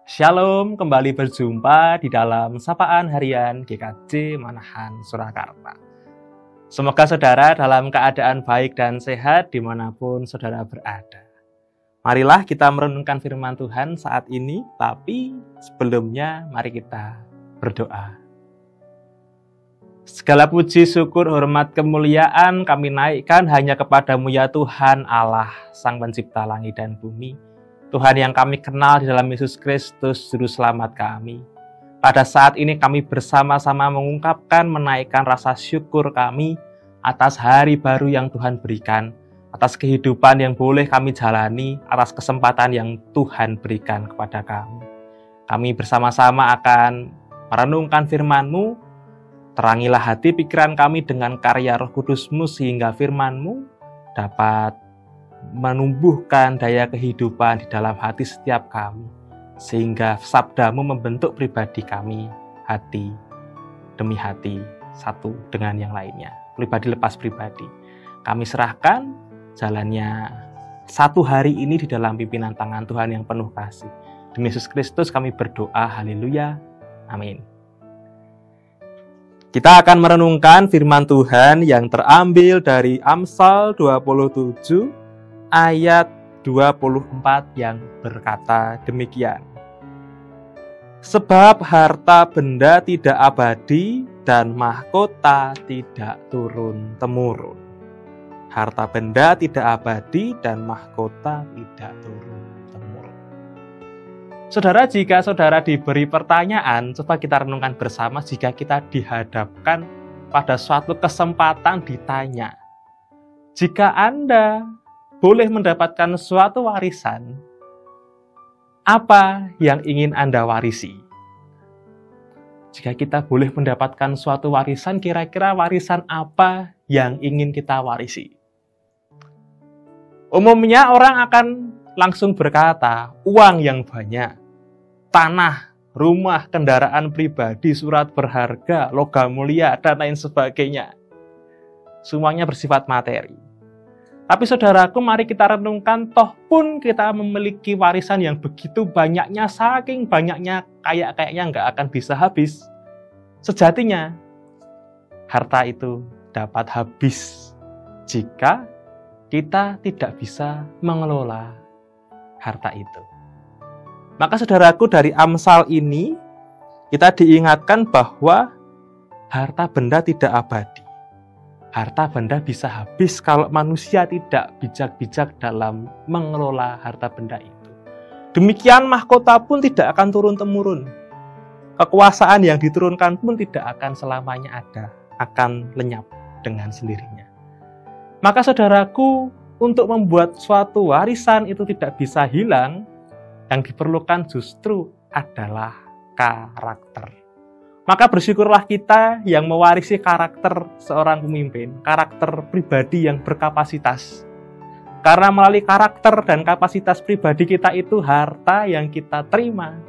Shalom, kembali berjumpa di dalam Sapaan Harian GKJ Manahan Surakarta. Semoga saudara dalam keadaan baik dan sehat dimanapun saudara berada. Marilah kita merenungkan firman Tuhan saat ini, tapi sebelumnya mari kita berdoa. Segala puji, syukur, hormat, kemuliaan kami naikkan hanya kepadamu ya Tuhan Allah, Sang Pencipta langit dan bumi. Tuhan yang kami kenal di dalam Yesus Kristus, Juru Selamat kami. Pada saat ini kami bersama-sama mengungkapkan, menaikkan rasa syukur kami atas hari baru yang Tuhan berikan, atas kehidupan yang boleh kami jalani, atas kesempatan yang Tuhan berikan kepada kami. Kami bersama-sama akan merenungkan firman-Mu. Terangilah hati pikiran kami dengan karya Roh Kudus-Mu sehingga firman-Mu dapat menumbuhkan daya kehidupan di dalam hati setiap kami, sehingga sabda-Mu membentuk pribadi kami, hati demi hati, satu dengan yang lainnya, pribadi lepas pribadi. Kami serahkan jalannya satu hari ini di dalam pimpinan tangan Tuhan yang penuh kasih. Demi Yesus Kristus kami berdoa, haleluya, amin. Kita akan merenungkan firman Tuhan yang terambil dari Amsal 27 ayat 24 yang berkata demikian. Sebab harta benda tidak abadi dan mahkota tidak turun-temurun. Harta benda tidak abadi dan mahkota tidak turun-temurun. Saudara, jika saudara diberi pertanyaan, coba kita renungkan bersama jika kita dihadapkan pada suatu kesempatan ditanya, jika Anda boleh mendapatkan suatu warisan, apa yang ingin Anda warisi? Jika kita boleh mendapatkan suatu warisan, kira-kira warisan apa yang ingin kita warisi? Umumnya orang akan langsung berkata, uang yang banyak, tanah, rumah, kendaraan pribadi, surat berharga, logam mulia, dan lain sebagainya. Semuanya bersifat materi. Tapi saudaraku, mari kita renungkan, toh pun kita memiliki warisan yang begitu banyaknya, saking banyaknya, kayaknya nggak akan bisa habis. Sejatinya, harta itu dapat habis jika kita tidak bisa mengelola harta itu. Maka saudaraku, dari Amsal ini, kita diingatkan bahwa harta benda tidak abadi. Harta benda bisa habis kalau manusia tidak bijak-bijak dalam mengelola harta benda itu. Demikian mahkota pun tidak akan turun-temurun. Kekuasaan yang diturunkan pun tidak akan selamanya ada, akan lenyap dengan sendirinya. Maka saudaraku, untuk membuat suatu warisan itu tidak bisa hilang, yang diperlukan justru adalah karakter. Maka bersyukurlah kita yang mewarisi karakter seorang pemimpin, karakter pribadi yang berkapasitas. Karena melalui karakter dan kapasitas pribadi kita itu, harta yang kita terima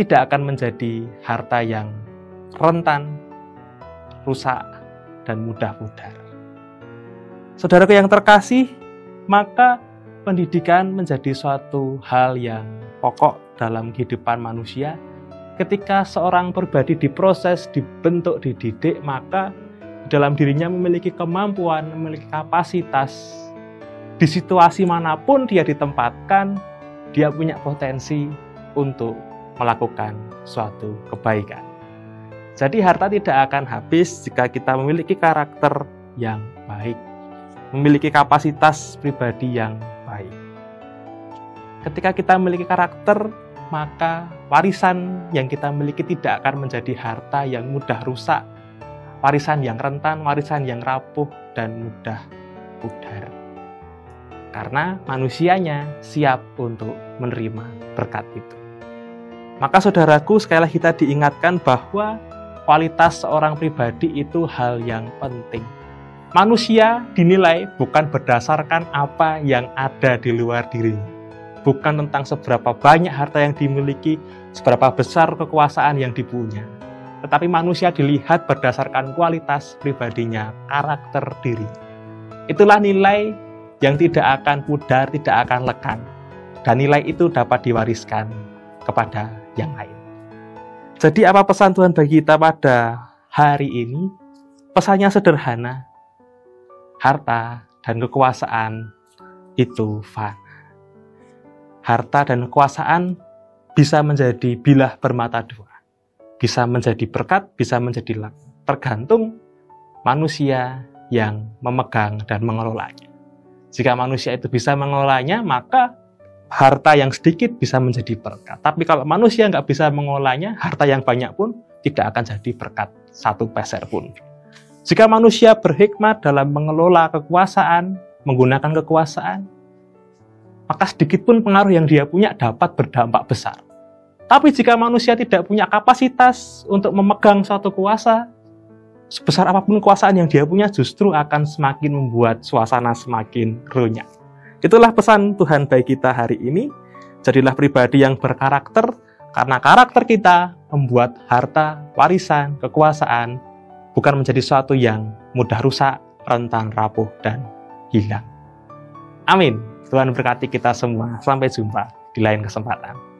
tidak akan menjadi harta yang rentan, rusak, dan mudah pudar. Saudaraku yang terkasih, maka pendidikan menjadi suatu hal yang pokok dalam kehidupan manusia. Ketika seorang pribadi diproses, dibentuk, dididik, maka dalam dirinya memiliki kemampuan, memiliki kapasitas. Di situasi manapun dia ditempatkan, dia punya potensi untuk melakukan suatu kebaikan. Jadi harta tidak akan habis jika kita memiliki karakter yang baik, memiliki kapasitas pribadi yang baik. Ketika kita memiliki karakter, maka warisan yang kita miliki tidak akan menjadi harta yang mudah rusak, warisan yang rentan, warisan yang rapuh, dan mudah pudar. Karena manusianya siap untuk menerima berkat itu. Maka saudaraku, sekali lagi kita diingatkan bahwa kualitas seorang pribadi itu hal yang penting. Manusia dinilai bukan berdasarkan apa yang ada di luar dirinya. Bukan tentang seberapa banyak harta yang dimiliki, seberapa besar kekuasaan yang dipunya. Tetapi manusia dilihat berdasarkan kualitas pribadinya, karakter diri. Itulah nilai yang tidak akan pudar, tidak akan lekang. Dan nilai itu dapat diwariskan kepada yang lain. Jadi apa pesan Tuhan bagi kita pada hari ini? Pesannya sederhana. Harta dan kekuasaan itu fana. Harta dan kekuasaan bisa menjadi bilah bermata dua. Bisa menjadi berkat, bisa menjadi laknat. Tergantung manusia yang memegang dan mengelolanya. Jika manusia itu bisa mengelolanya, maka harta yang sedikit bisa menjadi berkat. Tapi kalau manusia nggak bisa mengelolanya, harta yang banyak pun tidak akan jadi berkat satu peser pun. Jika manusia berhikmat dalam mengelola kekuasaan, menggunakan kekuasaan, maka sedikit pun pengaruh yang dia punya dapat berdampak besar. Tapi jika manusia tidak punya kapasitas untuk memegang suatu kuasa, sebesar apapun kekuasaan yang dia punya justru akan semakin membuat suasana semakin runyam. Itulah pesan Tuhan bagi kita hari ini. Jadilah pribadi yang berkarakter, karena karakter kita membuat harta, warisan, kekuasaan bukan menjadi sesuatu yang mudah rusak, rentan rapuh, dan hilang. Amin. Tuhan berkati kita semua. Sampai jumpa di lain kesempatan.